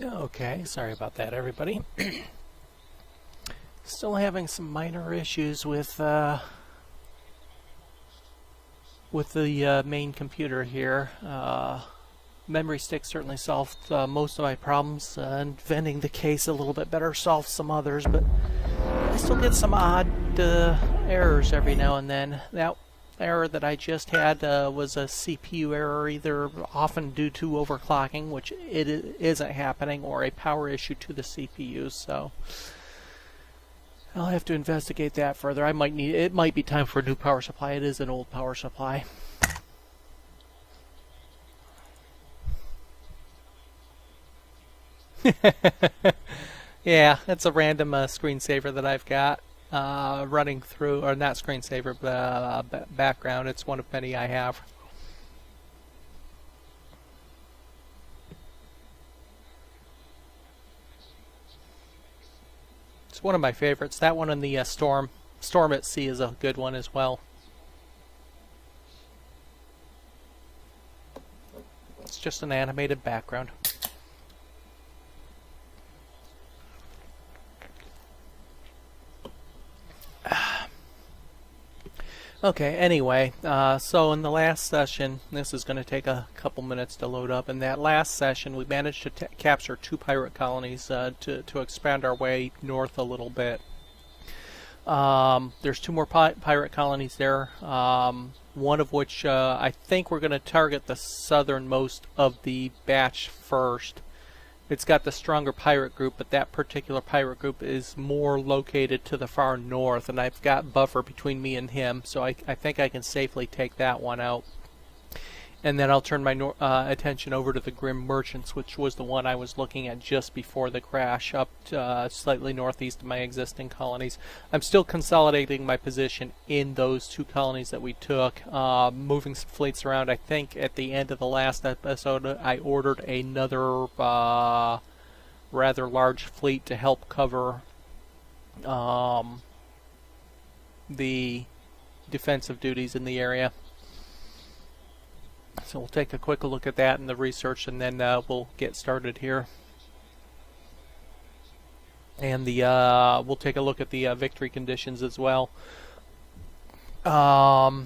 Okay, sorry about that, everybody. Still having some minor issues with the main computer here. Memory stick certainly solved most of my problems, and venting the case a little bit better solved some others, but I still get some odd errors every now and then. That error that I just had was a CPU error, either often due to overclocking, which it isn't happening, or a power issue to the CPU. So I'll have to investigate that further. It might be time for a new power supply. It is an old power supply. Yeah, it's a random screensaver that I've got running through, or not screensaver, but background. It's one of many I have. It's one of my favorites. That one and the Storm at Sea is a good one as well. It's just an animated background. Okay, anyway, so in the last session, this is going to take a couple minutes to load up. In that last session, we managed to capture 2 pirate colonies to expand our way north a little bit. There's 2 more pirate colonies there, one of which I think we're going to target the southernmost of the batch first. It's got the stronger pirate group, but that particular pirate group is more located to the far north, and I've got buffer between me and him, so I think I can safely take that one out. And then I'll turn my attention over to the Grim Merchants, which was the one I was looking at just before the crash, up slightly northeast of my existing colonies. I'm still consolidating my position in those 2 colonies that we took, moving some fleets around. I think at the end of the last episode I ordered another rather large fleet to help cover the defensive duties in the area. So we'll take a quick look at that and the research, and then we'll get started here. And we'll take a look at the victory conditions as well. I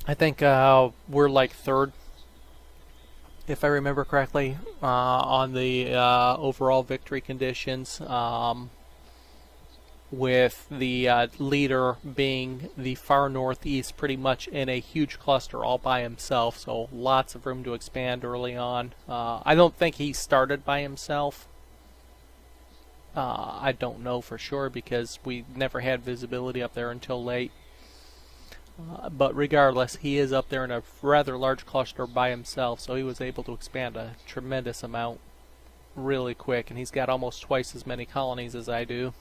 think we're like 3rd, if I remember correctly, on the overall victory conditions. With the leader being the far northeast, pretty much in a huge cluster all by himself, so lots of room to expand early on. I don't think he started by himself. I don't know for sure because we never had visibility up there until late. But regardless, he is up there in a rather large cluster by himself, so he was able to expand a tremendous amount really quick, and he's got almost twice as many colonies as I do.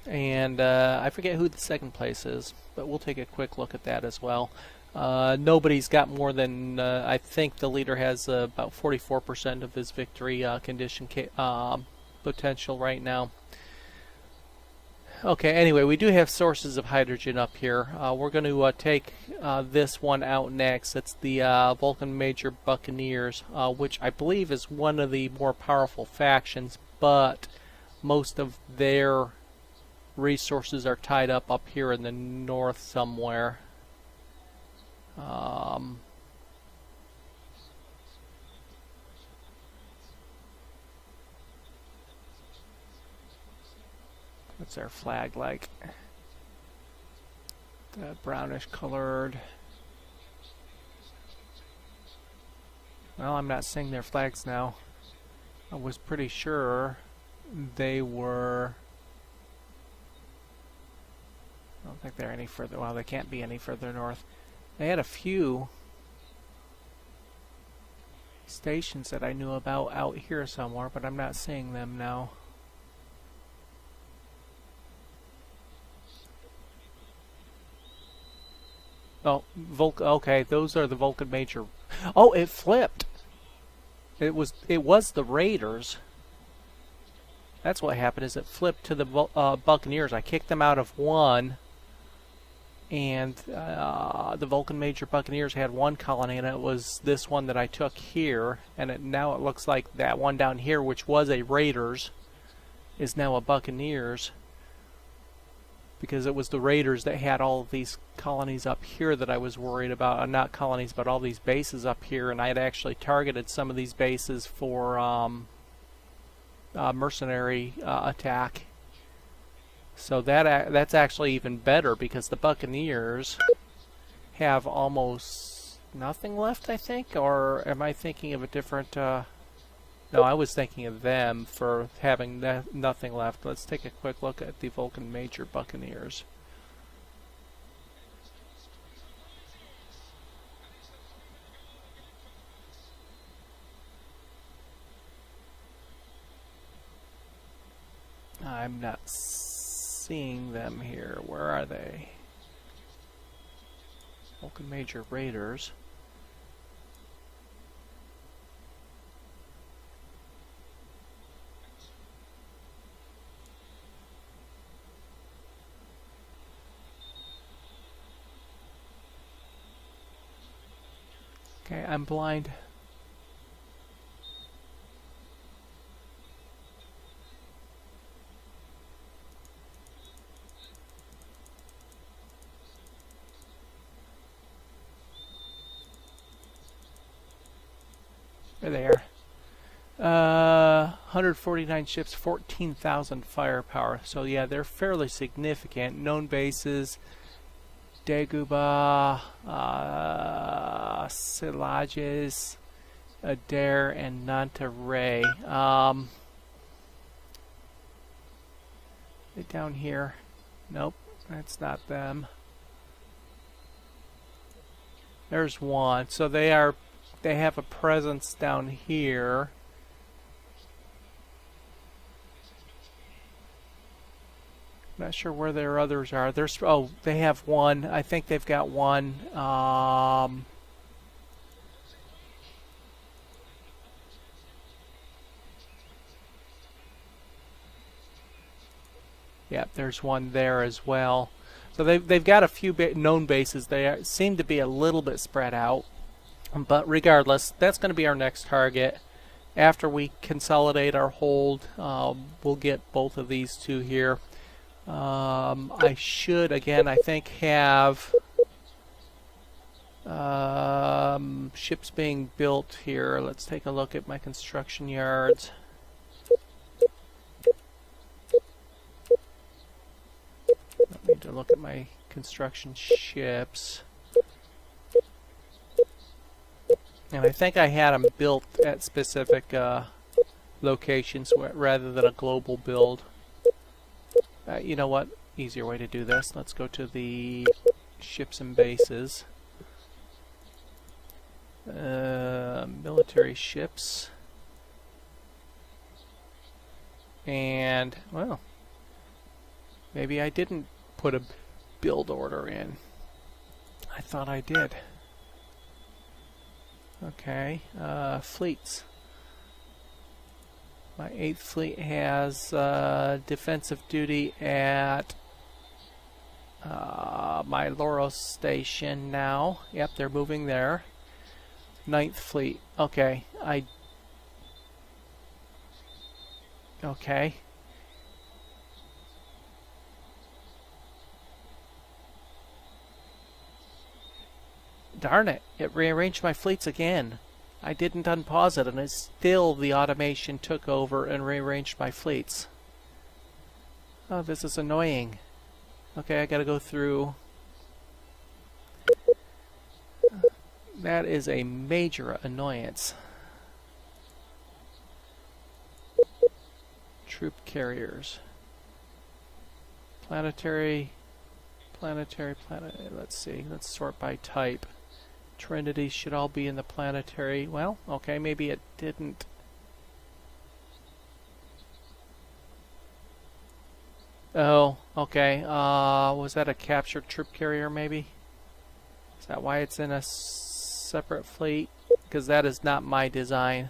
And I forget who the second place is, but we'll take a quick look at that as well. Nobody's got more than, I think the leader has about 44% of his victory condition potential right now. Okay, anyway, we do have sources of hydrogen up here. We're going to take this one out next. It's the Vulcan Major Buccaneers, which I believe is one of the more powerful factions, but most of their resources are tied up here in the north somewhere. What's their flag like? The brownish colored. Well, I'm not seeing their flags now. I was pretty sure they were... I don't think they're any further. Well, they can't be any further north. They had a few stations that I knew about out here somewhere, but I'm not seeing them now. Oh, okay, those are the Vulcan Major. Oh, it flipped. It was the Raiders. That's what happened. Is it flipped to the Buccaneers? I kicked them out of one. and the Vulcan Major Buccaneers had one colony, and it was this one that I took here, and now it looks like that one down here, which was a Raiders, is now a Buccaneers, because it was the Raiders that had all of these colonies up here that I was worried about. Not colonies, but all these bases up here, and I had actually targeted some of these bases for mercenary attack. So that's actually even better, because the Buccaneers have almost nothing left, I think. Or am I thinking of a different... No, I was thinking of them for having nothing left. Let's take a quick look at the Vulcan Major Buccaneers. I'm not seeing them here. Where are they? Vulcan Major Raiders. Okay, I'm blind. There they are. 149 ships, 14,000 firepower. So yeah, they're fairly significant. Known bases: Dagobah, Silages, Adair, and Nantaray. They down here? Nope, that's not them. There's one. So they have a presence down here. Not sure where their others are. They have one. I think they've got one. Yeah, there's one there as well. So they've got a few known bases. They seem to be a little bit spread out. But regardless, that's going to be our next target. After we consolidate our hold, we'll get both of these two here. I should, again, I think, have ships being built here. Let's take a look at my construction yards. I need to look at my construction ships. And I think I had them built at specific locations rather than a global build. You know what? Easier way to do this. Let's go to the ships and bases. Military ships. And, well, maybe I didn't put a build order in. I thought I did. Okay, fleets. My 8th fleet has defensive duty at my Loros station now. Yep, they're moving there. 9th fleet. Okay, okay. Darn it, it rearranged my fleets again. I didn't unpause it, and it's still the automation took over and rearranged my fleets. Oh, this is annoying. Okay, I gotta go through. That is a major annoyance. Troop carriers. Planetary. Let's see, let's sort by type. Trinity should all be in the planetary. Well, okay, maybe it didn't. Oh, okay. Was that a captured troop carrier, maybe? Is that why it's in a separate fleet? Because that is not my design.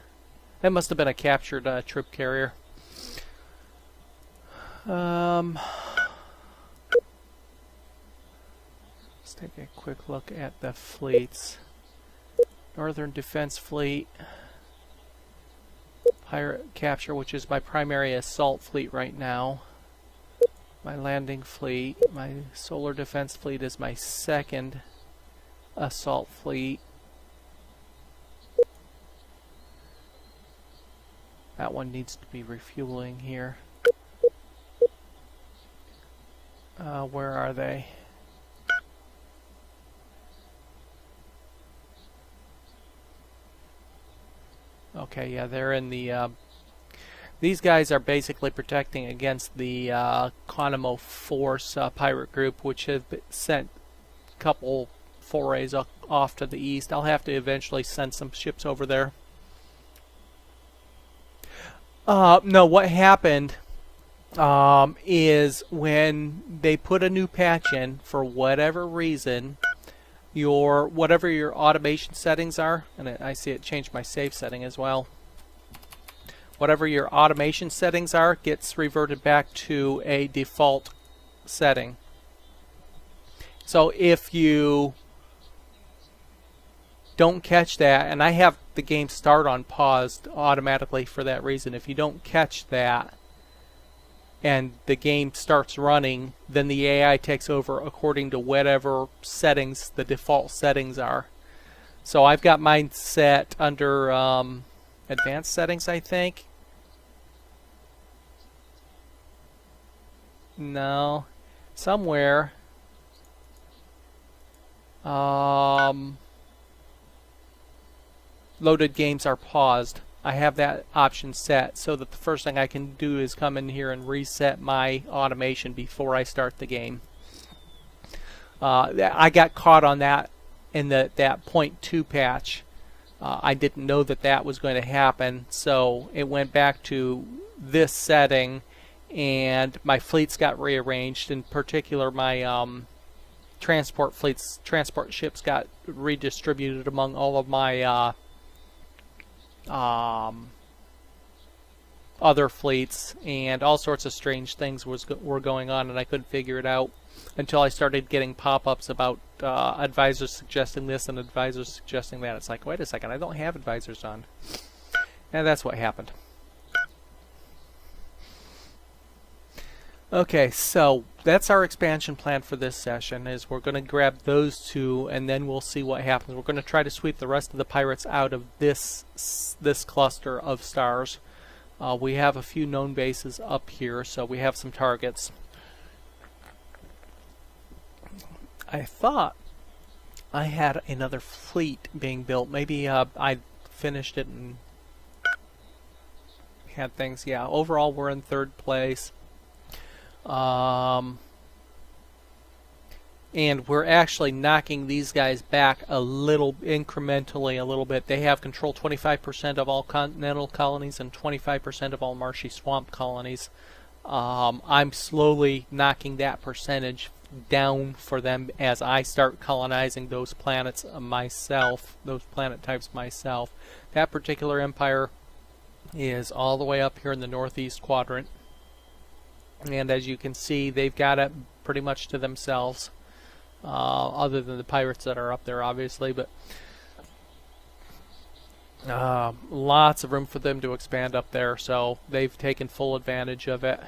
That must have been a captured troop carrier. take a quick look at the fleets. Northern Defense Fleet, Pirate Capture, which is my primary assault fleet right now. My landing fleet, my Solar Defense Fleet is my second assault fleet. That one needs to be refueling here. Where are they? Okay, yeah, they're in the... these guys are basically protecting against the Conemo Force pirate group, which have sent a couple forays off to the east. I'll have to eventually send some ships over there. No, what happened is when they put a new patch in, for whatever reason, whatever your automation settings are, and I see it changed my save setting as well. Whatever your automation settings are gets reverted back to a default setting. So if you don't catch that, and I have the game start on paused automatically for that reason, if you don't catch that and the game starts running, then the AI takes over according to whatever settings the default settings are. So I've got mine set under advanced settings, I think. No, somewhere. Loaded games are paused. I have that option set so that the first thing I can do is come in here and reset my automation before I start the game. I got caught on that in that 0.2 patch. I didn't know that that was going to happen, so it went back to this setting and my fleets got rearranged. In particular, my transport ships got redistributed among all of my other fleets, and all sorts of strange things were going on, and I couldn't figure it out until I started getting pop-ups about advisors suggesting this and advisors suggesting that. It's like, wait a second, I don't have advisors on. And that's what happened. Okay, so that's our expansion plan for this session, is we're going to grab those two and then we'll see what happens. We're going to try to sweep the rest of the pirates out of this cluster of stars. We have a few known bases up here, so we have some targets. I thought I had another fleet being built. Maybe I finished it and had things. Yeah, overall we're in third place. And we're actually knocking these guys back a little, incrementally a little bit. They have control 25% of all continental colonies and 25% of all marshy swamp colonies. I'm slowly knocking that percentage down for them as I start colonizing those planets myself, those planet types myself. That particular empire is all the way up here in the northeast quadrant. And as you can see, they've got it pretty much to themselves, other than the pirates that are up there, obviously. But lots of room for them to expand up there, so they've taken full advantage of it.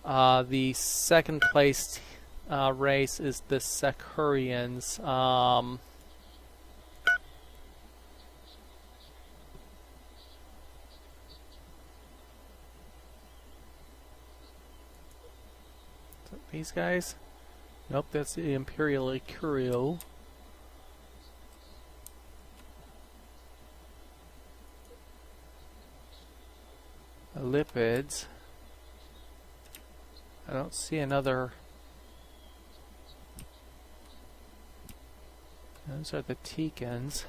The second place race is the Sakurians. These guys? Nope, that's the Imperial Curio. Lipids. I don't see another. Those are the Teekans.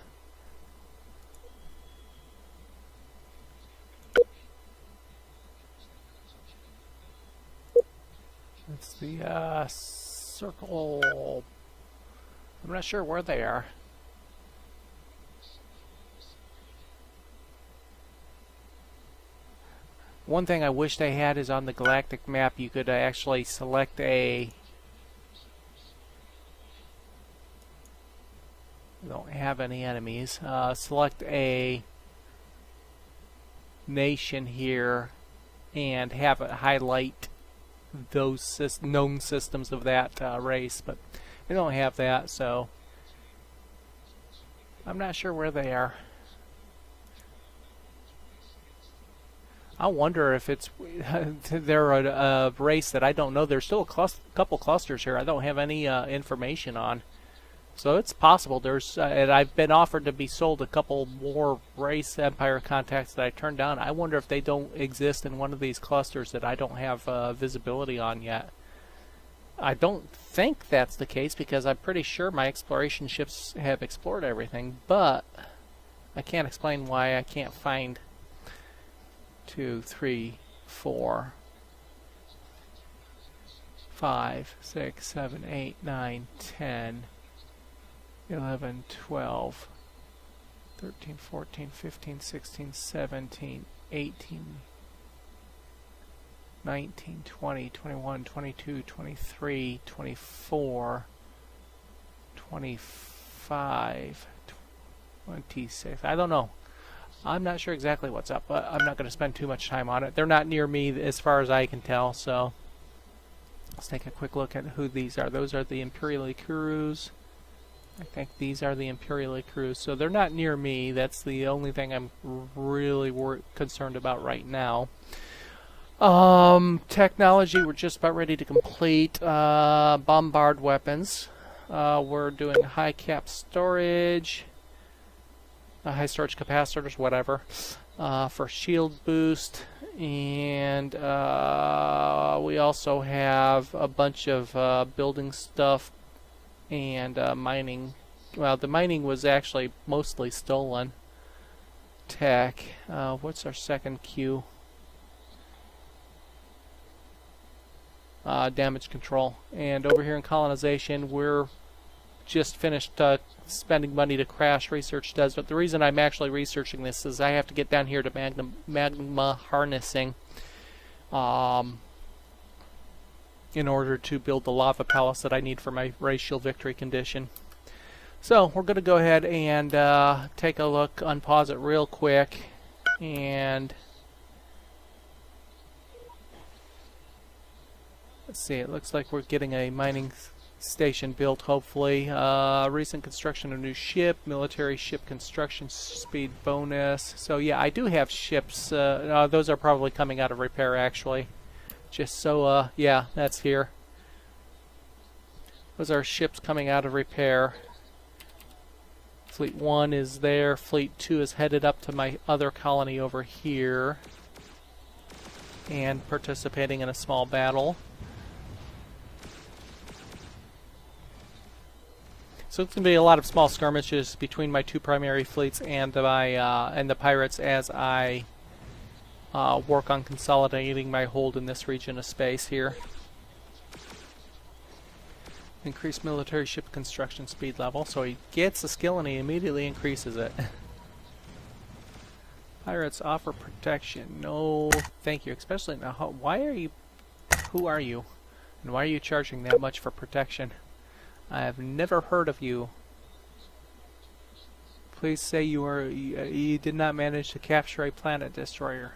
It's the circle. I'm not sure where they are. One thing I wish they had is on the galactic map you could actually select a don't have any enemies. Select a nation here and have it highlight those known systems of that race, but we don't have that, so I'm not sure where they are. I wonder if it's they're a race that I don't know. There's still a couple clusters here I don't have any information on. So it's possible there's, and I've been offered to be sold a couple more race Empire contacts that I turned down. I wonder if they don't exist in one of these clusters that I don't have visibility on yet. I don't think that's the case because I'm pretty sure my exploration ships have explored everything, but I can't explain why I can't find 2, 3, 4, 5, 6, 7, 8, 9, 10, 11, 12, 13, 14, 15, 16, 17, 18, 19, 20, 21, 22, 23, 24, 25, 26. I don't know. I'm not sure exactly what's up, but I'm not going to spend too much time on it. They're not near me as far as I can tell, so let's take a quick look at who these are. Those are the Imperial Ikuru's. I think these are the Imperial Ikuru's, so they're not near me. That's the only thing I'm really concerned about right now. Technology, we're just about ready to complete. Bombard weapons. We're doing high cap storage. High storage capacitors, whatever, for shield boost, and we also have a bunch of building stuff and mining. Well, the mining was actually mostly stolen tech. What's our second queue? Damage control. And over here in colonization, we're just finished spending money to crash research does, but the reason I'm actually researching this is I have to get down here to magma harnessing in order to build the lava palace that I need for my racial victory condition. So we're going to go ahead and take a look, unpause it real quick, and let's see, it looks like we're getting a mining station built, hopefully. Recent construction of new ship, military ship construction speed bonus. So yeah, I do have ships. Those are probably coming out of repair actually. Just so, yeah, that's here. Those are ships coming out of repair. Fleet 1 is there. Fleet 2 is headed up to my other colony over here and participating in a small battle. So it's going to be a lot of small skirmishes between my two primary fleets and the pirates as I work on consolidating my hold in this region of space here. Increase military ship construction speed level. So he gets a skill and he immediately increases it. Pirates offer protection. No, thank you. Especially now. Why are you? Who are you? And why are you charging that much for protection? I have never heard of you. Please say you did not manage to capture a planet destroyer.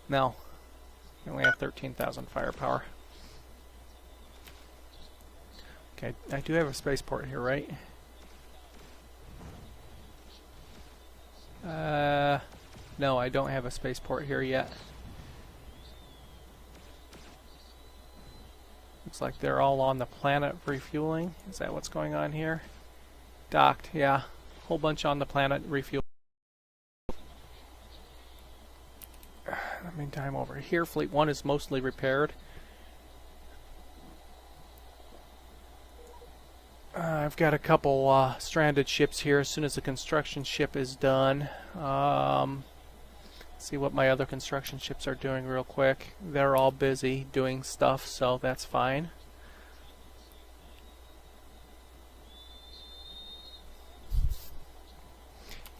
No. We only have 13,000 firepower. Okay, I do have a spaceport here, right? No, I don't have a spaceport here yet. Looks like they're all on the planet refueling. Is that what's going on here? Docked, yeah. Whole bunch on the planet refueling. In the meantime, over here, Fleet 1 is mostly repaired. I've got a couple stranded ships here as soon as the construction ship is done. See what my other construction ships are doing real quick. They're all busy doing stuff, so that's fine.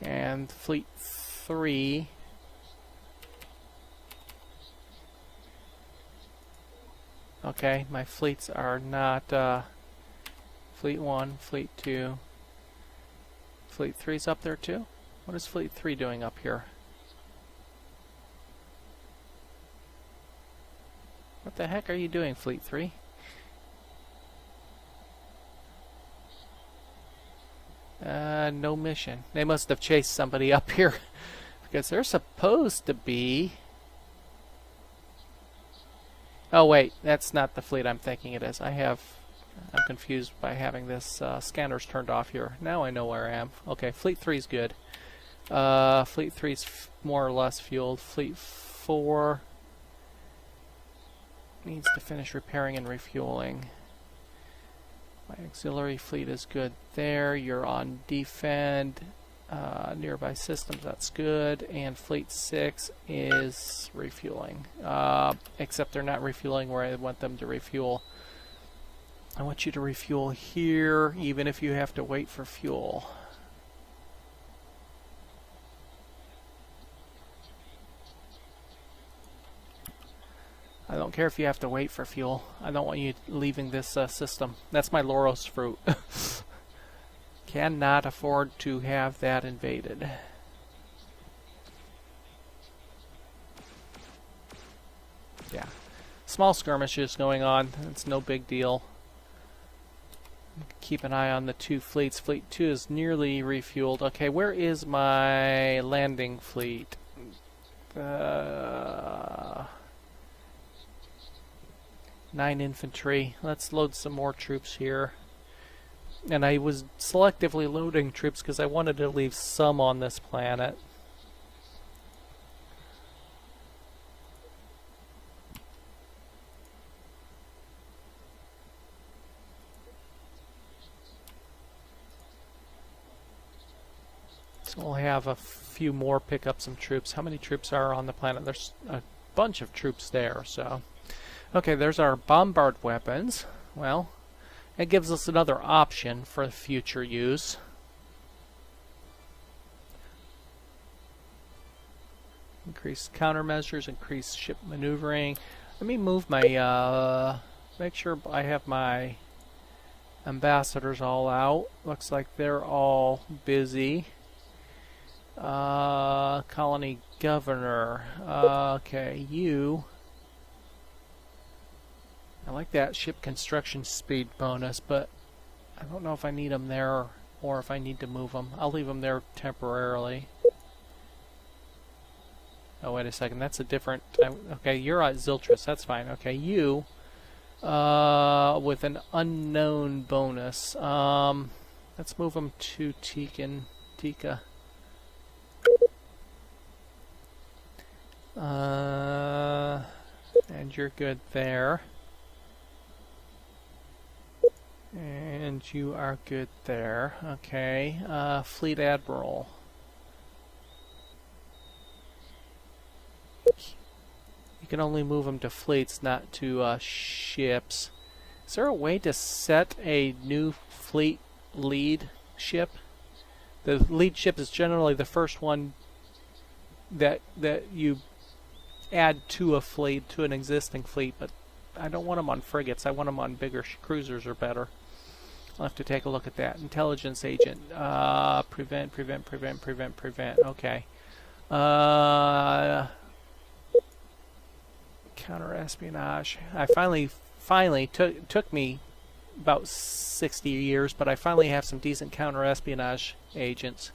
And Fleet 3 Okay, my fleets are not Fleet 1, Fleet 2, Fleet 3's up there too? What is Fleet 3 doing up here? What the heck are you doing, Fleet 3? No mission. They must have chased somebody up here because they're supposed to be... Oh wait, that's not the fleet I'm thinking it is. I'm confused by having this scanners turned off here. Now I know where I am. Okay, Fleet 3's good. Fleet 3's more or less fueled. Fleet 4 needs to finish repairing and refueling. My auxiliary fleet is good there. You're on defend. Nearby systems, that's good. And Fleet 6 is refueling. Except they're not refueling where I want them to refuel. I want you to refuel here, even if you have to wait for fuel. I don't care if you have to wait for fuel. I don't want you leaving this system. That's my Loros fruit. Cannot afford to have that invaded. Yeah. Small skirmishes going on. It's no big deal. Keep an eye on the two fleets. Fleet 2 is nearly refueled. Okay, where is my landing fleet? 9 infantry. Let's load some more troops here. And I was selectively loading troops because I wanted to leave some on this planet. So we'll have a few more pick up some troops. How many troops are on the planet? There's a bunch of troops there, so... Okay, there's our bombard weapons. Well, it gives us another option for future use. Increase countermeasures, increase ship maneuvering. Let me move my, make sure I have my ambassadors all out. Looks like they're all busy. Colony governor. Okay, you... I like that ship construction speed bonus, but I don't know if I need them there or if I need to move them. I'll leave them there temporarily. Oh, wait a second. That's a different... okay, you're at Ziltris. That's fine. Okay, you, with an unknown bonus. Let's move them to Tika. And you're good there. And you are good there. Okay. Fleet Admiral. You can only move them to fleets, not to ships. Is there a way to set a new fleet lead ship? The lead ship is generally the first one that you add to a fleet, to an existing fleet, but I don't want them on frigates. I want them on bigger cruisers or better. I'll have to take a look at that. Intelligence agent. Prevent. Okay. Counter espionage. I finally took me about 60 years, but I finally have some decent counter espionage agents.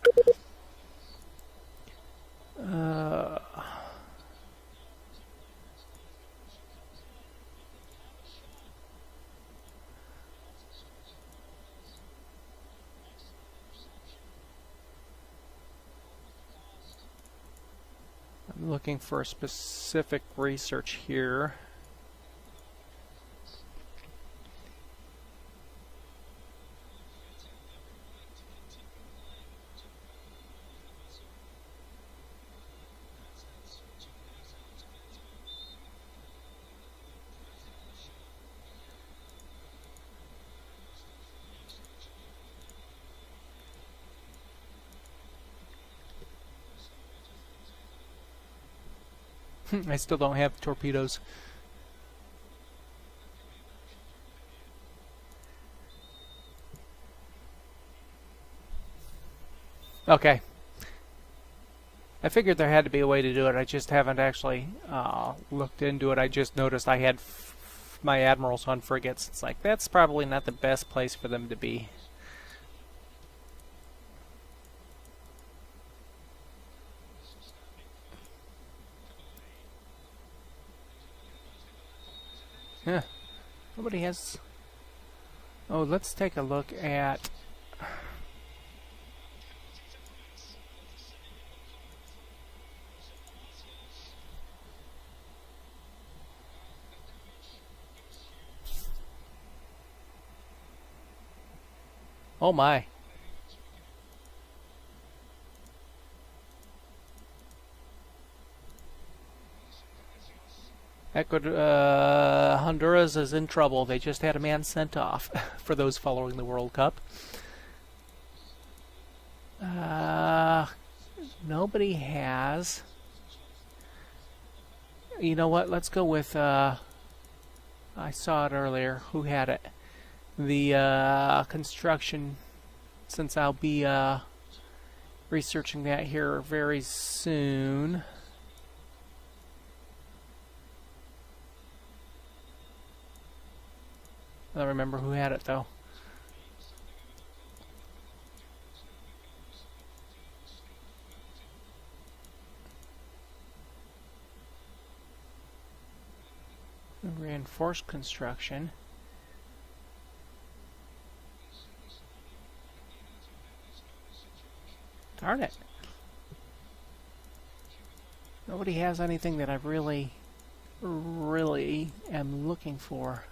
I'm looking for a specific research here. I still don't have torpedoes. Okay. I figured there had to be a way to do it. I just haven't actually looked into it. I just noticed I had my admirals on frigates. It's like, that's probably not the best place for them to be. Yeah. Nobody has... Oh, let's take a look at... Oh my. Honduras is in trouble. They just had a man sent off for those following the World Cup. Nobody has. You know what? Let's go with... I saw it earlier. Who had it? The construction, since I'll be researching that here very soon. I don't remember who had it though. Reinforced construction. Darn it. Nobody has anything that I really am looking for.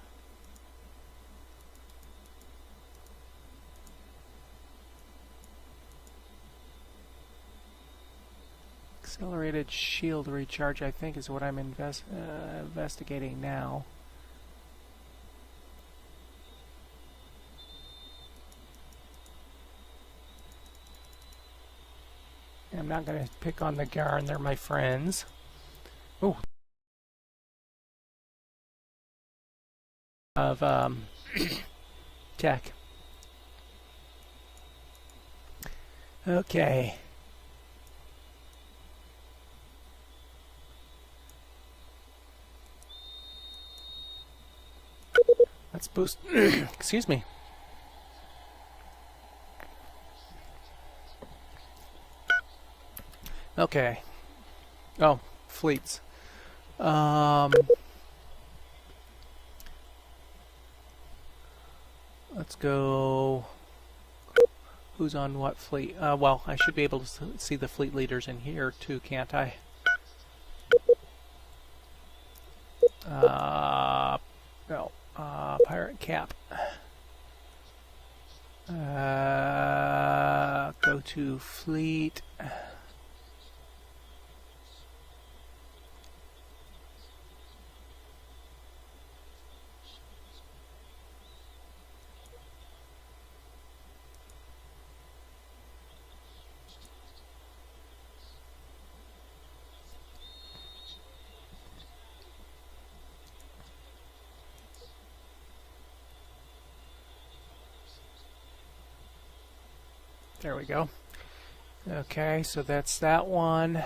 Accelerated shield recharge, I think, is what I'm investigating now. I'm not going to pick on the Garn, they're my friends. Ooh. Of tech. Okay. Let's boost. Excuse me. Okay. Oh, fleets. Let's go. Who's on what fleet? Well, I should be able to see the fleet leaders in here too, can't I? No. Pirate cap. Go to fleet. There we go. Okay, so that's that one.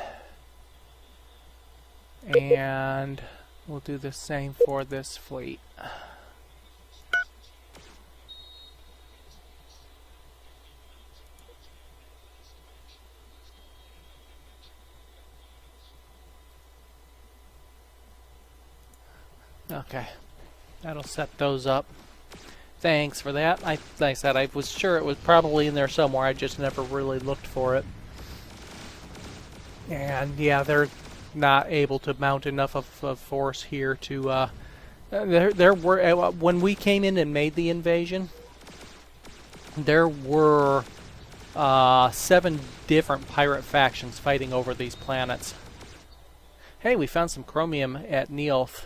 And we'll do the same for this fleet. Okay, that'll set those up. Thanks for that. Like I said, I was sure it was probably in there somewhere. I just never really looked for it. And yeah, they're not able to mount enough of a force here to. There were when we came in and made the invasion. There were 7 different pirate factions fighting over these planets. Hey, we found some chromium at Neolth,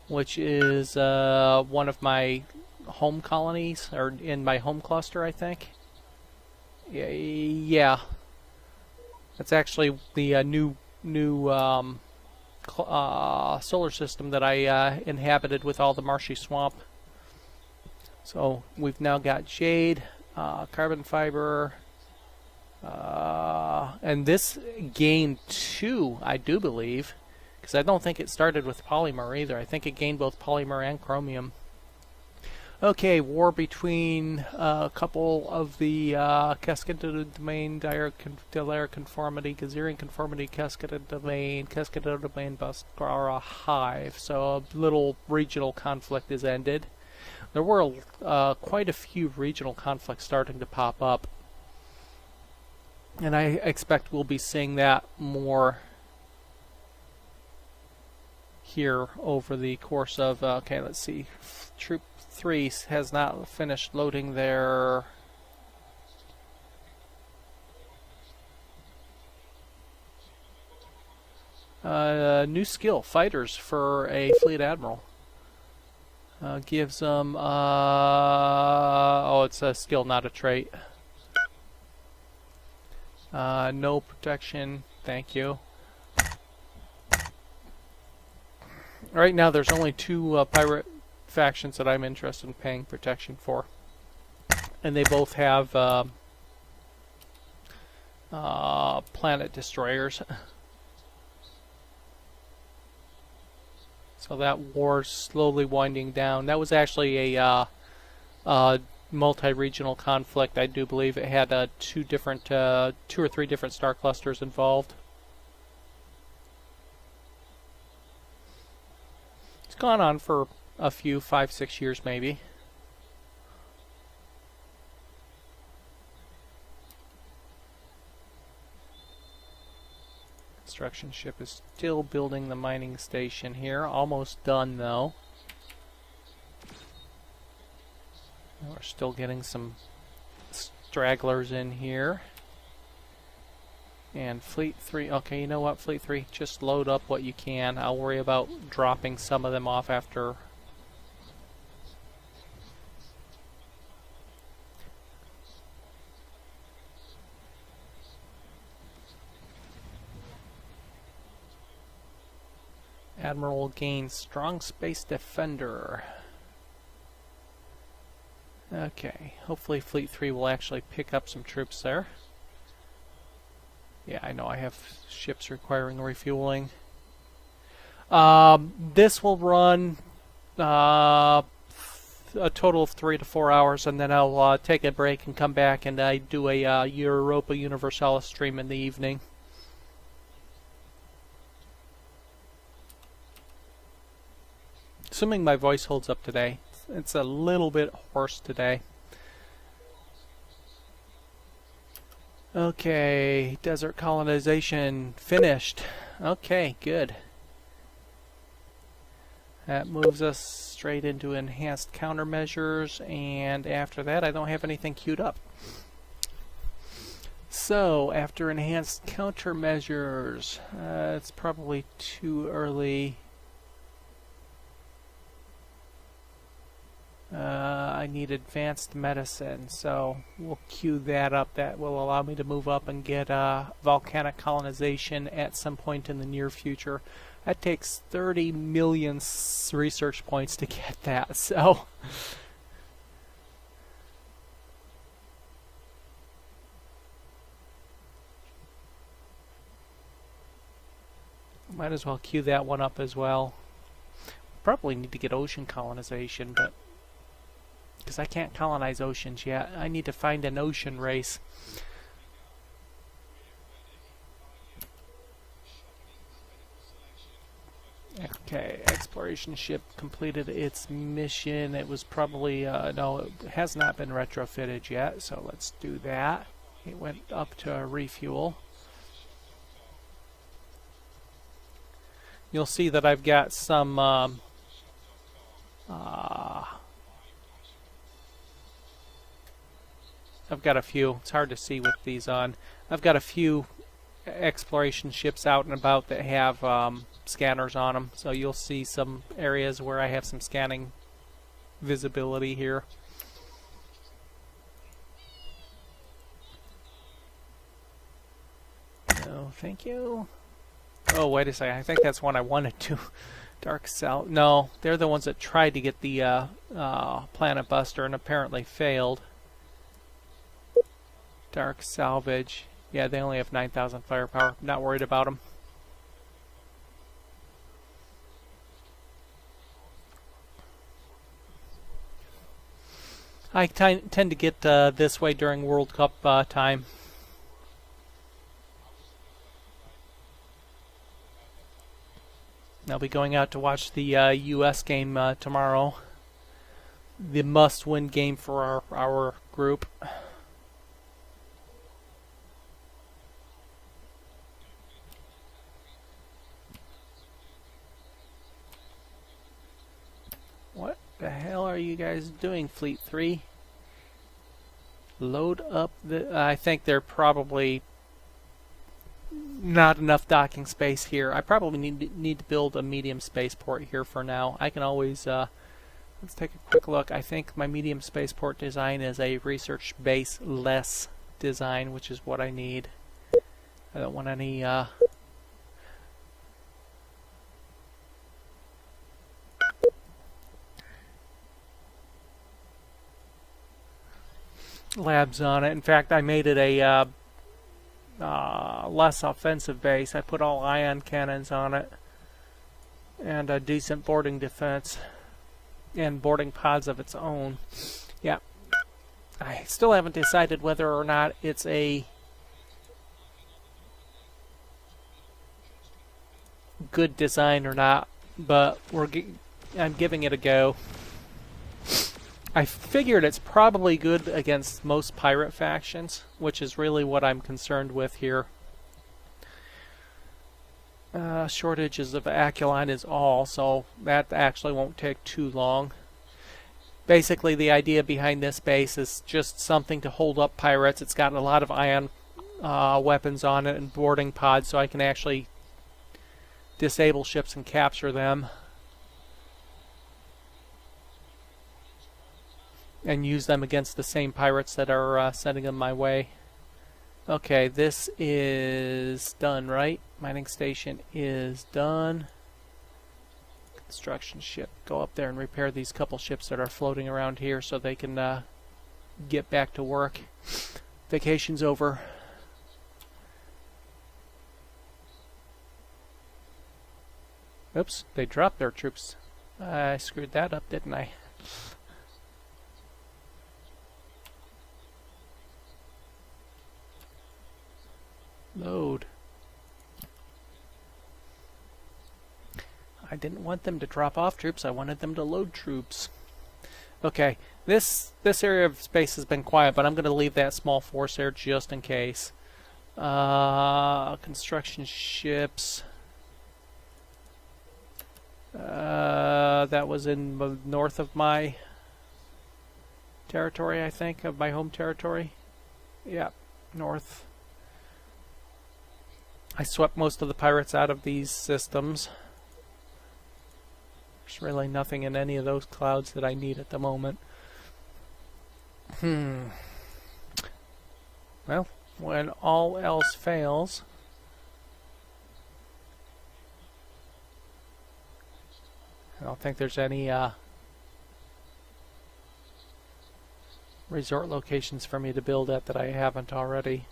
which is one of my home colonies, or in my home cluster, I think. Yeah. That's actually the new solar system that I inhabited with all the marshy swamp. So we've now got jade, carbon fiber, And this gained 2, I do believe, because I don't think it started with polymer either. I think it gained both polymer and chromium. Okay, war between a couple of the Cascaded Domain, Delaire Conformity, Gazerian Conformity, Cascaded Domain, Bhaskara Hive. So a little regional conflict is ended. There were quite a few regional conflicts starting to pop up. And I expect we'll be seeing that more here over the course of, okay, let's see, Troop 3 has not finished loading their new skill, fighters, for a fleet admiral. Gives them, oh, it's a skill, not a trait. No protection, thank you. Right now there's only 2 pirate factions that I'm interested in paying protection for. And they both have planet destroyers. So that war's slowly winding down. That was actually a multi-regional conflict. I do believe it had 2 or 3 different star clusters involved. It's gone on for a few, 5-6 years maybe. Construction ship is still building the mining station here. Almost done though. We're still getting some stragglers in here. And Fleet 3, okay, you know what, Fleet 3, just load up what you can. I'll worry about dropping some of them off after. Admiral gains strong space defender. Okay, hopefully Fleet 3 will actually pick up some troops there. Yeah, I know I have ships requiring refueling. This will run a total of 3 to 4 hours, and then I'll take a break and come back and I do a Europa Universalis stream in the evening. Assuming my voice holds up today. It's a little bit hoarse today. Okay, desert colonization finished. Okay, good. That moves us straight into enhanced countermeasures, and after that I don't have anything queued up. So, after enhanced countermeasures, it's probably too early. I need advanced medicine, so we'll queue that up. That will allow me to move up and get volcanic colonization at some point in the near future. That takes 30 million research points to get that, so might as well queue that one up as well. Probably need to get ocean colonization, but because I can't colonize oceans yet. I need to find an ocean race. Okay, exploration ship completed its mission. It was probably, no, it has not been retrofitted yet, so let's do that. It went up to refuel. You'll see that I've got some I've got a few. It's hard to see with these on. I've got a few exploration ships out and about that have scanners on them. So you'll see some areas where I have some scanning visibility here. No, thank you. Oh, wait a second. I think that's one I wanted to. Dark South. No, they're the ones that tried to get the Planet Buster and apparently failed. Dark Salvage. Yeah, they only have 9,000 firepower. Not worried about them. I tend to get this way during World Cup time. I'll be going out to watch the U.S. game tomorrow. The must-win game for our group. What the hell are you guys doing, Fleet 3? Load up the... I think they're probably not enough docking space here. I probably need to build a medium spaceport here for now. I can always... let's take a quick look. I think my medium spaceport design is a research base less design, which is what I need. I don't want any... labs on it. In fact, I made it a less offensive base. I put all ion cannons on it and a decent boarding defense and boarding pods of its own. Yeah, I still haven't decided whether or not it's a good design or not, but I'm giving it a go. I figured it's probably good against most pirate factions, which is really what I'm concerned with here. Shortages of Aculon is all, so that actually won't take too long. Basically, the idea behind this base is just something to hold up pirates. It's got a lot of ion weapons on it and boarding pods, so I can actually disable ships and capture them. And use them against the same pirates that are sending them my way. Okay, this is done, right? Mining station is done. Construction ship. Go up there and repair these couple ships that are floating around here so they can get back to work. Vacation's over. Oops, they dropped their troops. I screwed that up, didn't I? Load. I didn't want them to drop off troops. I wanted them to load troops. Okay, this area of space has been quiet, but I'm going to leave that small force there just in case. Construction ships. That was in the north of my territory, I think, of my home territory. Yeah, north. I swept most of the pirates out of these systems. There's really nothing in any of those clouds that I need at the moment. Well, when all else fails... I don't think there's any resort locations for me to build at that I haven't already.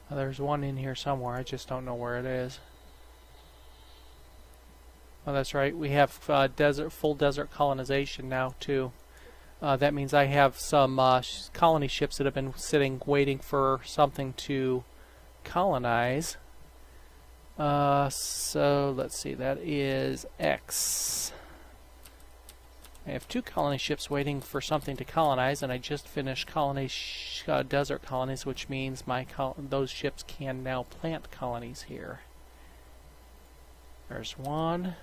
There's one in here somewhere, I just don't know where it is. Oh, that's right, we have full desert colonization now too. That means I have some colony ships that have been sitting waiting for something to colonize. So let's see, that is X. I have 2 colony ships waiting for something to colonize, and I just finished desert colonies, which means those ships can now plant colonies here. There's one.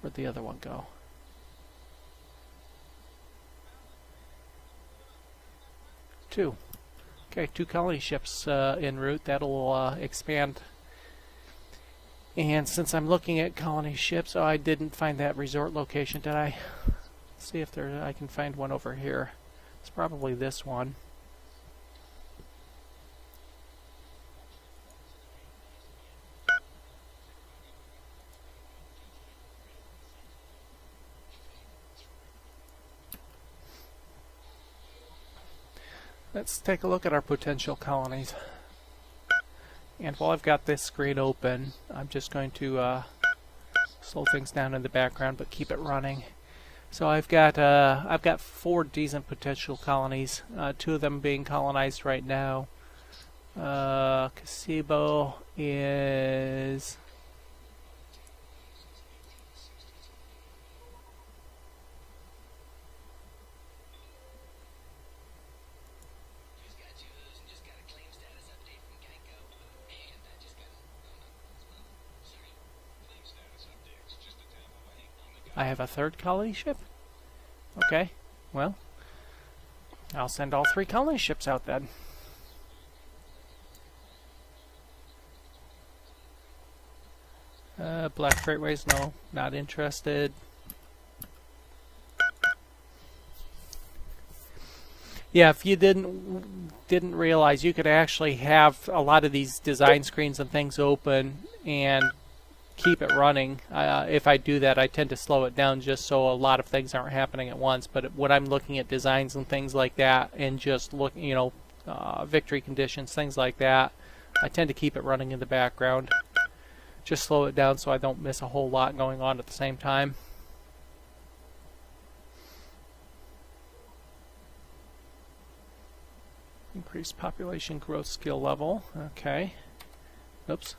Where'd the other one go? Two. Okay, 2 colony ships en route. That'll expand. And since I'm looking at colony ships, oh, I didn't find that resort location, did I? Let's see if I can find one over here. It's probably this one. Let's take a look at our potential colonies. And while I've got this screen open, I'm just going to slow things down in the background, but keep it running. So I've got 4 decent potential colonies. 2 of them being colonized right now. Kasibo is I have a 3rd colony ship? Okay, well, I'll send all 3 colony ships out then. Black Freightways, no, not interested. Yeah, if you didn't realize, you could actually have a lot of these design screens and things open and keep it running. If I do that, I tend to slow it down just so a lot of things aren't happening at once. But when I'm looking at designs and things like that, and just looking, victory conditions, things like that, I tend to keep it running in the background. Just slow it down so I don't miss a whole lot going on at the same time. Increase population growth skill level. Okay. Oops.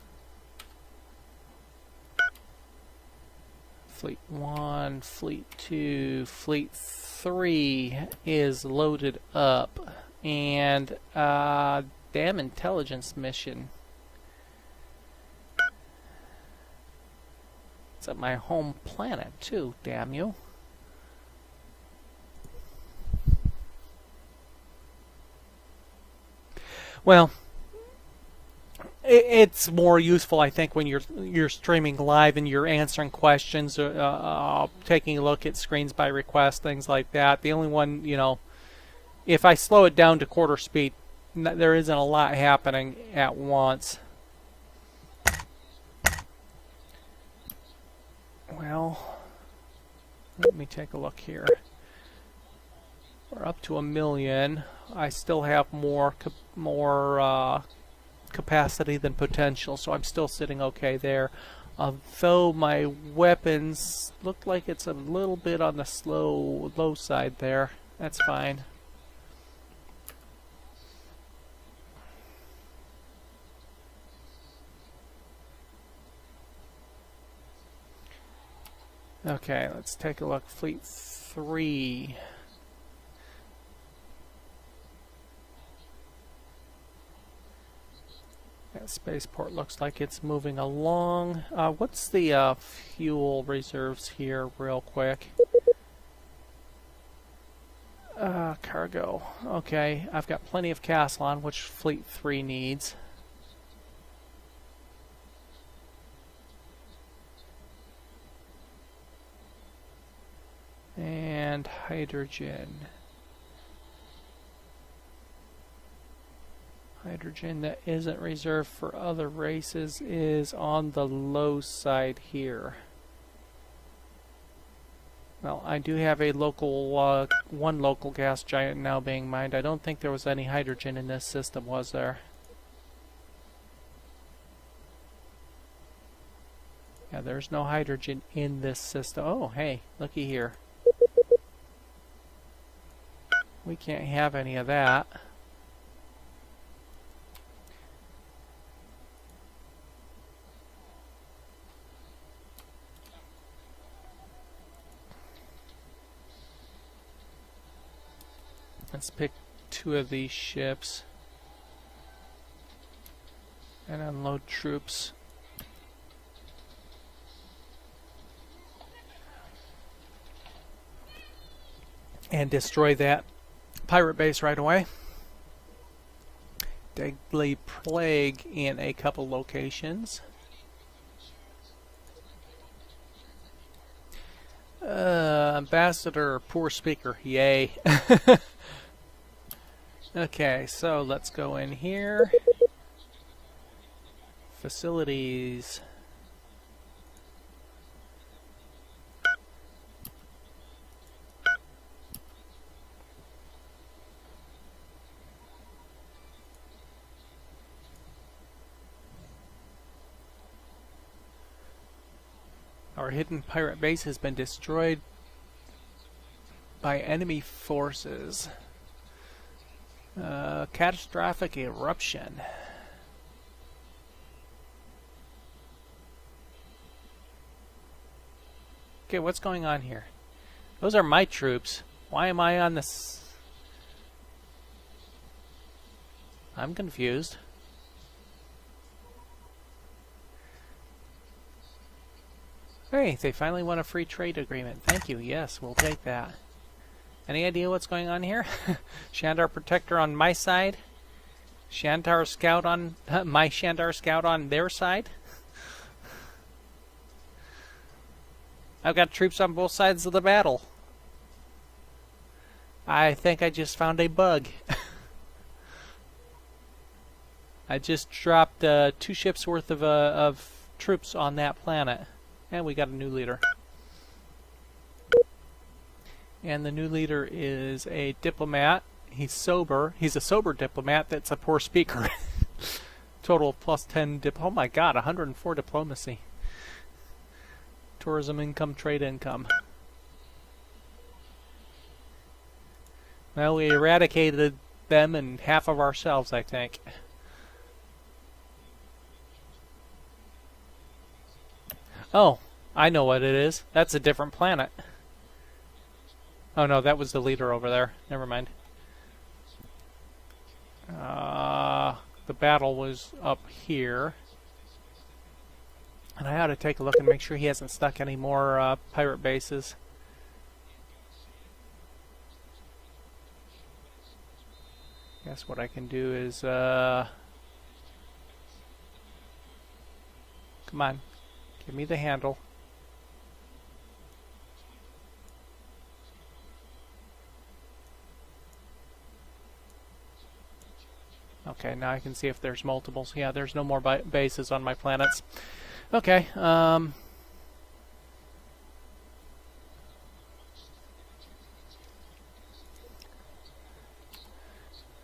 Fleet 1, Fleet 2, Fleet 3 is loaded up. And damn intelligence mission. It's at my home planet too, damn you. Well, it's more useful, I think, when you're streaming live and you're answering questions, taking a look at screens by request, things like that. The only one, if I slow it down to quarter speed, there isn't a lot happening at once. Well, let me take a look here. We're up to 1 million. I still have more capacity than potential, so I'm still sitting okay there. Though my weapons look like it's a little bit on the low side there. That's fine. Okay, let's take a look. Fleet 3. That spaceport looks like it's moving along. What's the fuel reserves here real quick? Cargo. Okay, I've got plenty of Caslon, which Fleet 3 needs. And hydrogen. Hydrogen that isn't reserved for other races is on the low side here. Well, I do have a local, one local gas giant now being mined. I don't think there was any hydrogen in this system, was there? Yeah, there's no hydrogen in this system. Oh, hey, looky here. We can't have any of that. Let's pick 2 of these ships and unload troops. And destroy that pirate base right away. Deadly plague in a couple locations. Ambassador, poor speaker, yay. Okay, so let's go in here. Facilities. Our hidden pirate base has been destroyed by enemy forces. Catastrophic eruption. Okay, what's going on here? Those are my troops. Why am I on this? I'm confused. Hey, they finally won a free trade agreement. Thank you. Yes, we'll take that. Any idea what's going on here? Shandar Protector on my side. Shandar Scout on my Shandar Scout on their side. I've got troops on both sides of the battle. I think I just found a bug. I just dropped 2 ships worth of troops on that planet. And we got a new leader. And the new leader is a diplomat. He's sober. He's a sober diplomat that's a poor speaker. Total plus 10 oh my god, 104 diplomacy. Tourism income, trade income. Well, we eradicated them and half of ourselves, I think. Oh, I know what it is. That's a different planet. Oh no, that was the leader over there. Never mind. The battle was up here. And I ought to take a look and make sure he hasn't stuck any more pirate bases. Guess what I can do is... come on. Give me the handle. Okay, now I can see if there's multiples. Yeah, there's no more bases on my planets. Okay,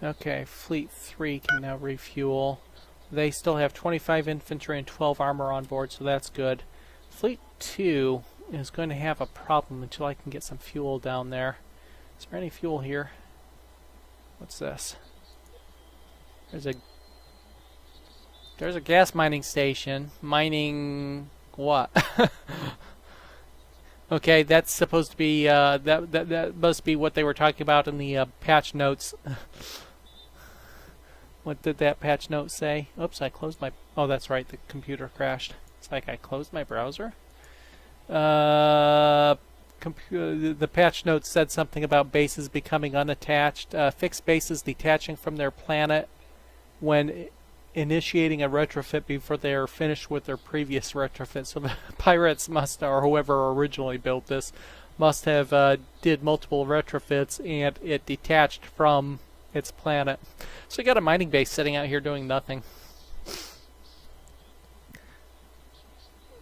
okay, Fleet 3 can now refuel. They still have 25 infantry and 12 armor on board, so that's good. Fleet 2 is going to have a problem until I can get some fuel down there. Is there any fuel here? What's this? There's a gas mining station. Mining what? Okay, that's supposed to be that must be what they were talking about in the patch notes. What did that patch note say? Oops, I closed my... Oh, that's right, the computer crashed. It's like I closed my browser. The patch note said something about bases becoming unattached. Fixed bases detaching from their planet when initiating a retrofit before they are finished with their previous retrofit. So the pirates must, or whoever originally built this, must have did multiple retrofits and it detached from its planet. So you got a mining base sitting out here doing nothing.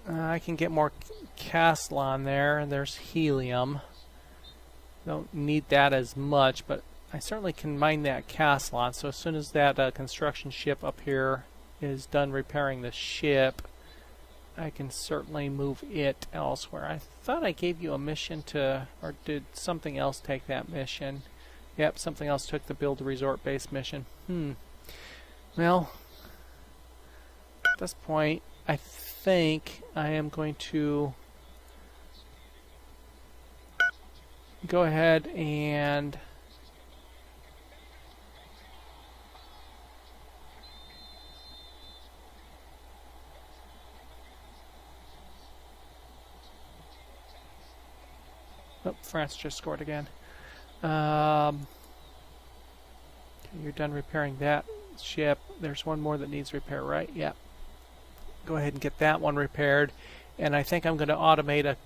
I can get more castle on there, and there's helium. Don't need that as much, but I certainly can mine that castle on. So as soon as that construction ship up here is done repairing the ship, I can certainly move it elsewhere. I thought I gave you a mission to, or did something else take that mission? Yep, something else took the build a resort base mission. Well, at this point, I think I am going to go ahead and oh, France just scored again. Okay, you're done repairing that ship. There's one more that needs repair, right? Yeah. Go ahead and get that one repaired. And I think I'm going to automate a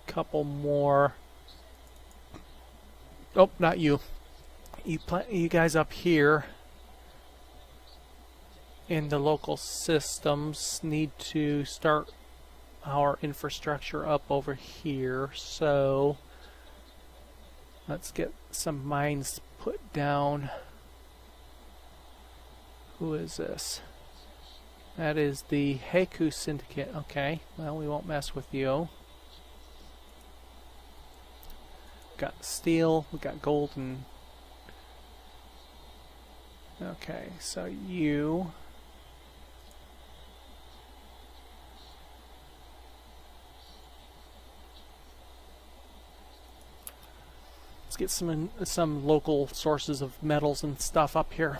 couple more. Oh, not you. You guys up here in the local systems need to start our infrastructure up over here. So let's get some mines put down. Who is this? That is the Heiku Syndicate. Okay, well, we won't mess with you. Got steel, we got gold, and... Okay, so you... Let's get some local sources of metals and stuff up here.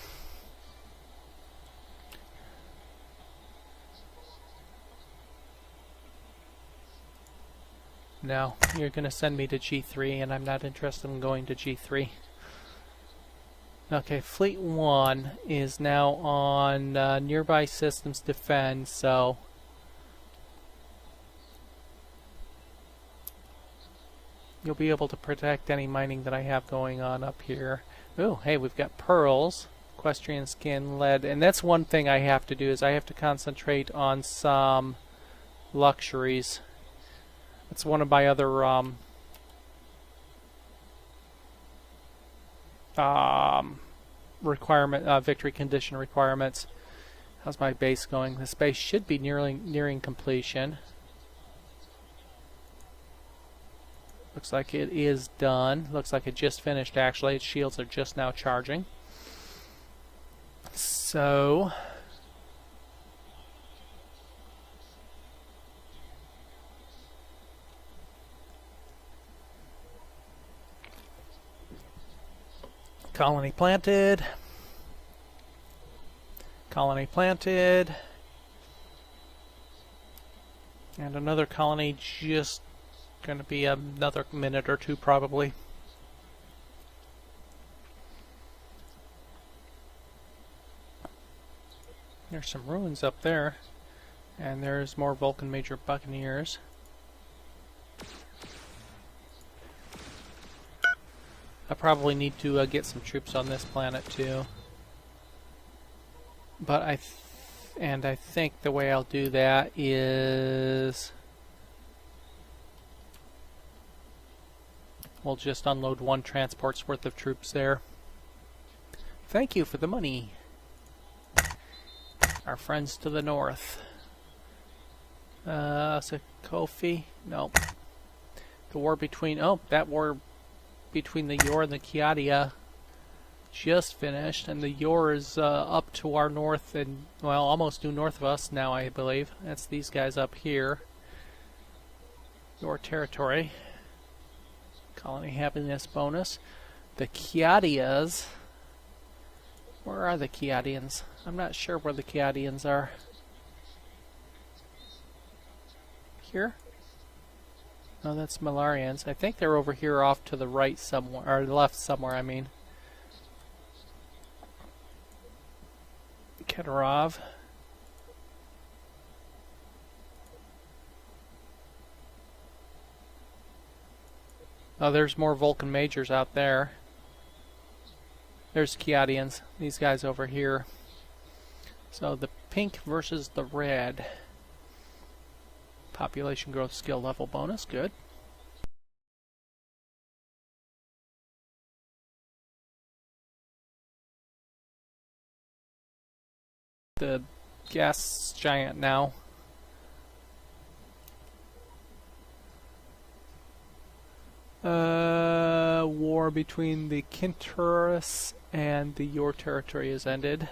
No, you're going to send me to G3, and I'm not interested in going to G3. Okay, Fleet 1 is now on nearby systems defend, so... You'll be able to protect any mining that I have going on up here. Oh, hey, we've got pearls, equestrian skin, lead, and that's one thing I have to do is I have to concentrate on some luxuries. It's one of my other victory condition requirements. How's my base going? This base should be nearing completion. Looks like it is done. Looks like it just finished actually. Its shields are just now charging. So... Colony planted. Colony planted. And another colony just going to be another minute or two probably. There's some ruins up there. And there's more Vulcan Major Buccaneers. I probably need to get some troops on this planet too. But I think the way I'll do that is we'll just unload one transport's worth of troops there. Thank you for the money. Our friends to the north. Sokofi? Nope. The war between... Oh, that war between the Yor and the Kiadia just finished, and the Yor is up to our north and, well, almost due north of us now, I believe. That's these guys up here. Yor territory. Colony happiness bonus. The Kiadias. Where are the Kiadians? I'm not sure where the Kiadians are. Here? No, that's Malarians. I think they're over here off to the right somewhere, or left somewhere, I mean. Kedarov. Oh, there's more Vulcan Majors out there. There's Kiadians, these guys over here. So the pink versus the red. Population growth skill level bonus, good. The gas giant now. War between the Kinturus and the Yor territory has ended.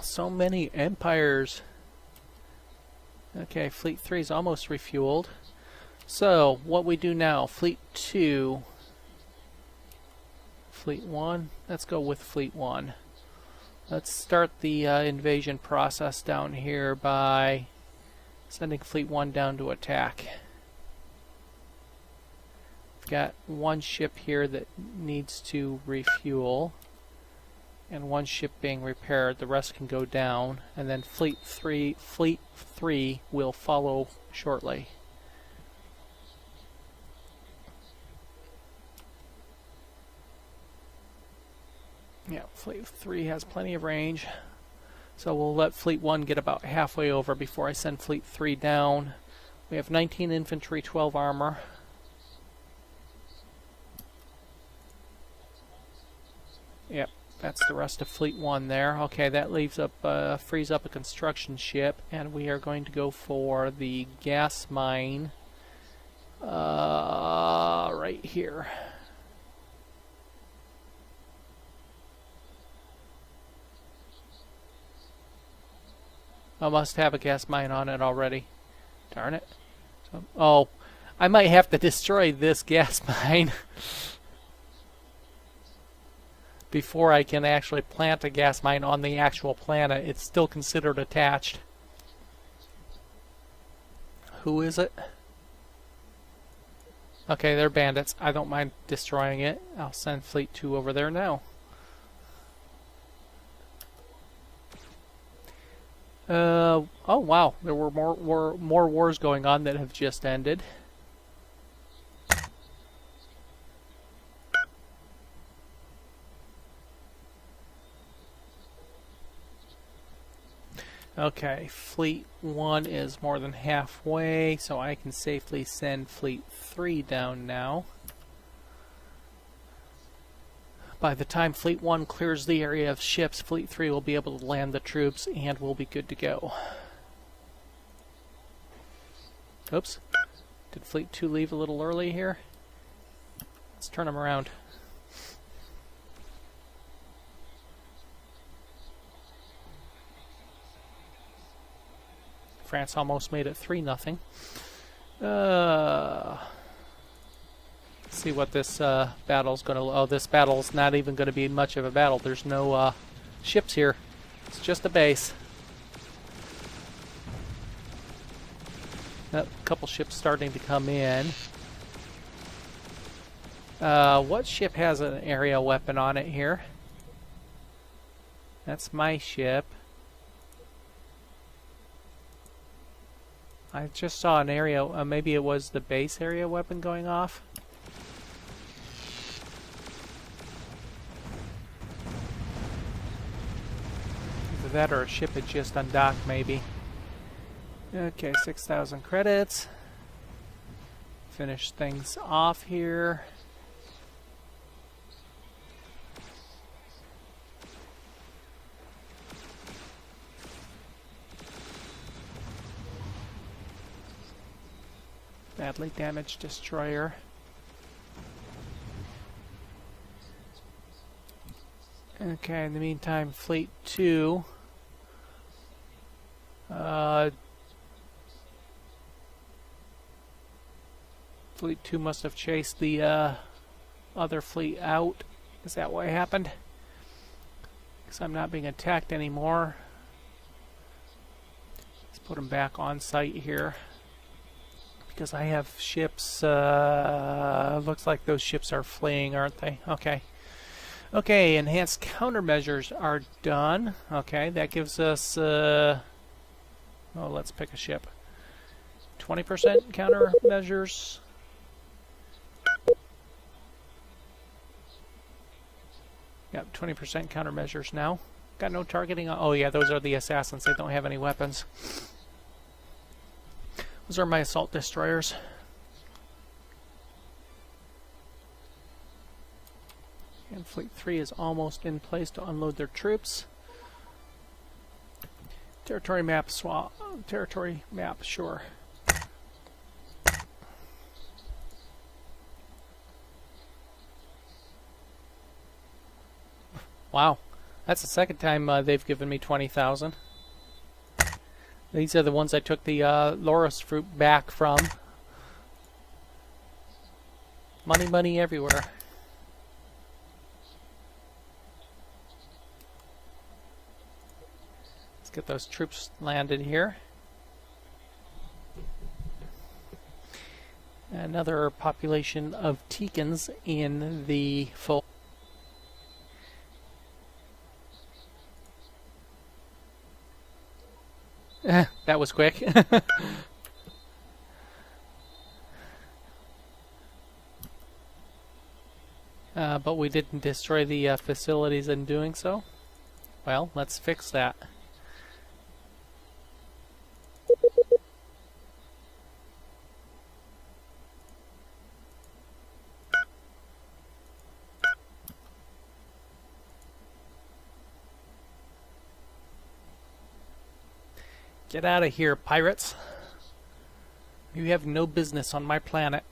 So many empires. Okay, Fleet 3 is almost refueled. So, what we do now, Fleet 2, Fleet 1, let's go with Fleet 1. Let's start the invasion process down here by sending Fleet 1 down to attack. We've got one ship here that needs to refuel, and one ship being repaired. The rest can go down, and then Fleet 3 will follow shortly. Yeah, Fleet 3 has plenty of range, so we'll let Fleet 1 get about halfway over before I send Fleet 3 down. We have 19 infantry, 12 armor. Yep, That's the rest of Fleet 1 there. Okay, that leaves up, frees up a construction ship, and we are going to go for the gas mine right here. I must have a gas mine on it already. Darn it. So, oh, I might have to destroy this gas mine before I can actually plant a gas mine on the actual planet. It's still considered attached. Who is it? Okay, they're bandits. I don't mind destroying it. I'll send Fleet 2 over there now. Oh wow, there were more wars going on that have just ended. Okay, Fleet 1 is more than halfway, so I can safely send Fleet 3 down now. By the time Fleet 1 clears the area of ships, Fleet 3 will be able to land the troops and we'll be good to go. Oops. Did Fleet 2 leave a little early here? Let's turn them around. France almost made it 3-0. See what this battle's going to... Oh, this battle's not even going to be much of a battle. There's no ships here. It's just a base. A couple ships starting to come in. What ship has an area weapon on it here? That's my ship. I just saw an area... maybe it was the base area weapon going off. That or a ship had just undocked, maybe. Okay, 6,000 credits. Finish things off here. Badly damaged destroyer. Okay, in the meantime, Fleet 2... Fleet 2 must have chased the other fleet out. Is that what happened? Because I'm not being attacked anymore. Let's put them back on site here. Because I have ships... looks like those ships are fleeing, aren't they? Okay. Okay, enhanced countermeasures are done. Okay, that gives us... oh, let's pick a ship. 20% countermeasures. Yep, 20% countermeasures now. Got no targeting on... Oh yeah, those are the assassins. They don't have any weapons. Those are my assault destroyers. And Fleet 3 is almost in place to unload their troops. Territory map swap. Territory map, sure. Wow, that's the second time they've given me 20,000. These are the ones I took the Loris fruit back from. Money, money everywhere. Let's get those troops landed here. Another population of Teekans in the full. That was quick. But we didn't destroy the facilities in doing so. Well, let's fix that. Get out of here, pirates. You have no business on my planet.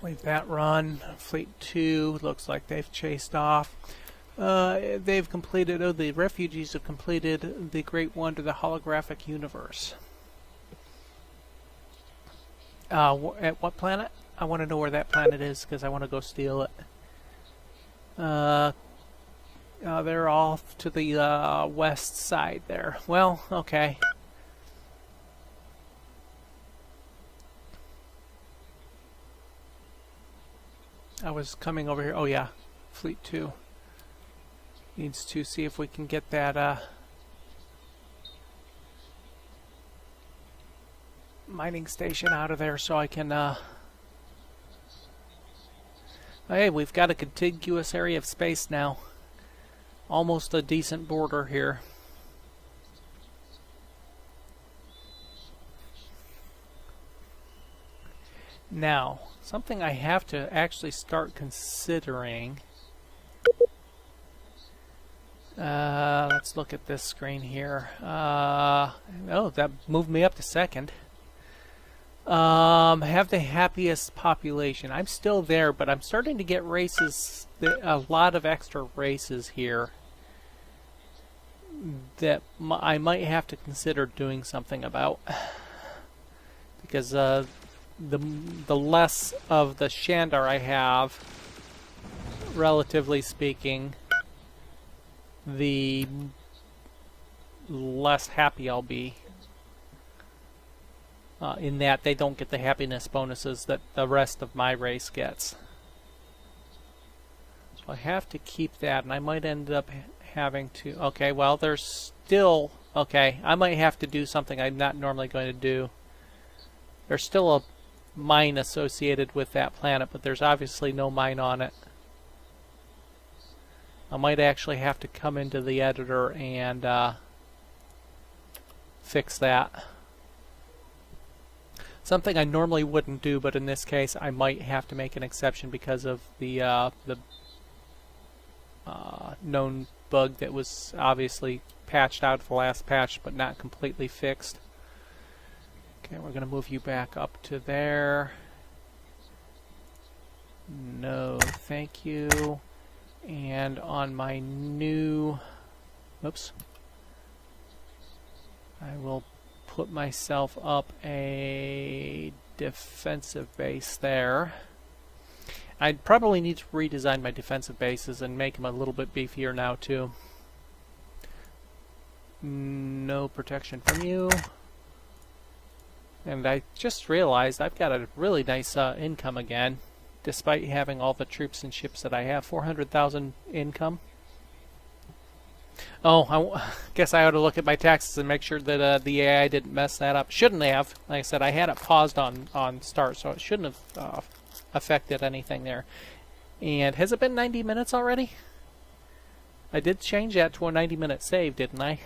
Leave that run. Fleet 2 looks like they've chased off. They've completed, the refugees have completed the Great Wonder, the Holographic Universe. At what planet? I want to know where that planet is because I want to go steal it. They're off to the west side there. Well, okay. I was coming over here. Oh yeah, Fleet 2 needs to see if we can get that mining station out of there so I can hey, we've got a contiguous area of space now. Almost a decent border here. Now, something I have to actually start considering. Let's look at this screen here. Oh, that moved me up to second. Have the happiest population. I'm still there, but I'm starting to get races, a lot of extra races here that I might have to consider doing something about. Because the less of the Shandar I have, relatively speaking, the less happy I'll be. In that they don't get the happiness bonuses that the rest of my race gets. So I have to keep that, and I might end up having to... Okay, well, there's still... Okay, I might have to do something I'm not normally going to do. There's still a mine associated with that planet, but there's obviously no mine on it. I might actually have to come into the editor and fix that. Something I normally wouldn't do, but in this case I might have to make an exception because of the known bug that was obviously patched out of the last patch, but not completely fixed. Okay, we're going to move you back up to there. No, thank you. And on my new... Oops. I will put myself up a defensive base there. I'd probably need to redesign my defensive bases and make them a little bit beefier now too. No protection from you. And I just realized I've got a really nice income again, despite having all the troops and ships that I have. 400,000 income. Oh, I guess I ought to look at my taxes and make sure that the AI didn't mess that up. Shouldn't have. Like I said, I had it paused on start, so it shouldn't have affected anything there. And has it been 90 minutes already? I did change that to a 90-minute save, didn't I?